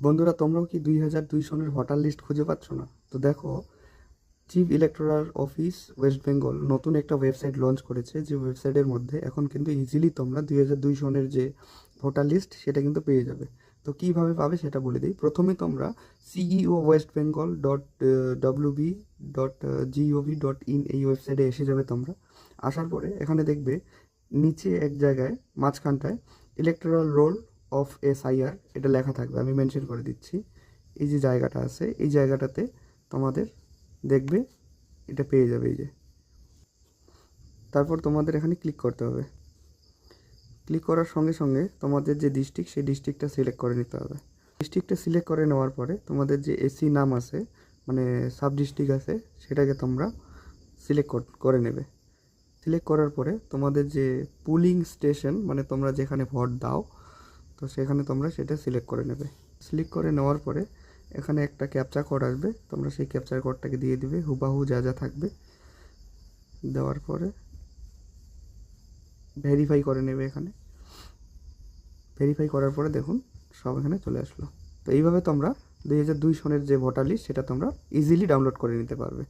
বন্ধুরা, তোমরাও কি 2002 সনের ভোটার লিস্ট খুঁজে পাচ্ছ না? তো দেখো, chief electoral office West Bengal নতুন একটা ওয়েবসাইট লঞ্চ করেছে, যে ওয়েবসাইটের মধ্যে এখন কিন্তু ইজিলি তোমরা 2002 সনের যে ভোটার লিস্ট সেটা কিন্তু পেয়ে যাবে। তো কীভাবে পাবে সেটা বলে দিই। প্রথমে তোমরা সিইও ওয়েস্ট বেঙ্গল .wb.gov.in এই ওয়েবসাইটে এসে যাবে। তোমরা আসার পরে এখানে দেখবে নিচে এক জায়গায় মাঝখানটায় ইলেকটোরাল রোল অফ SIR এটা লেখা থাকবে, আমি মেনশন করে দিচ্ছি। এই যে জায়গাটা আছে, এই জায়গাটাতে তোমাদের দেখবে এটা পেয়ে যাবে। এই যে, তারপর তোমাদের এখানে ক্লিক করতে হবে। ক্লিক করার সঙ্গে সঙ্গে তোমাদের যে ডিস্ট্রিক্ট, সেই ডিস্ট্রিক্টটা সিলেক্ট করে নিতে হবে। ডিস্ট্রিক্টটা সিলেক্ট করে নেওয়ার পরে তোমাদের যে এসি নাম আছে, মানে সাব ডিস্ট্রিক্ট আছে, সেটাকে তোমরা সিলেক্ট করে নেবে। সিলেক্ট করার পরে তোমাদের যে পুলিং স্টেশন, মানে তোমরা যেখানে ভোট দাও, তো সেখানে তোমরা সেটা সিলেক্ট করে নেবে। সিলেক্ট করে নেওয়ার পরে এখানে একটা ক্যাপচা কোড আসবে, তোমরা সেই ক্যাপচার কোডটাকে দিয়ে দিবে, হুবাহু যা যা থাকবে। দেওয়ার পরে ভেরিফাই করে নেবে। এখানে ভেরিফাই করার পরে দেখুন সব এখানে চলে আসলো। তো এইভাবে তোমরা 2002 সনের যে ভোটার লিস্ট সেটা তোমরা ইজিলি ডাউনলোড করে নিতে পারবে।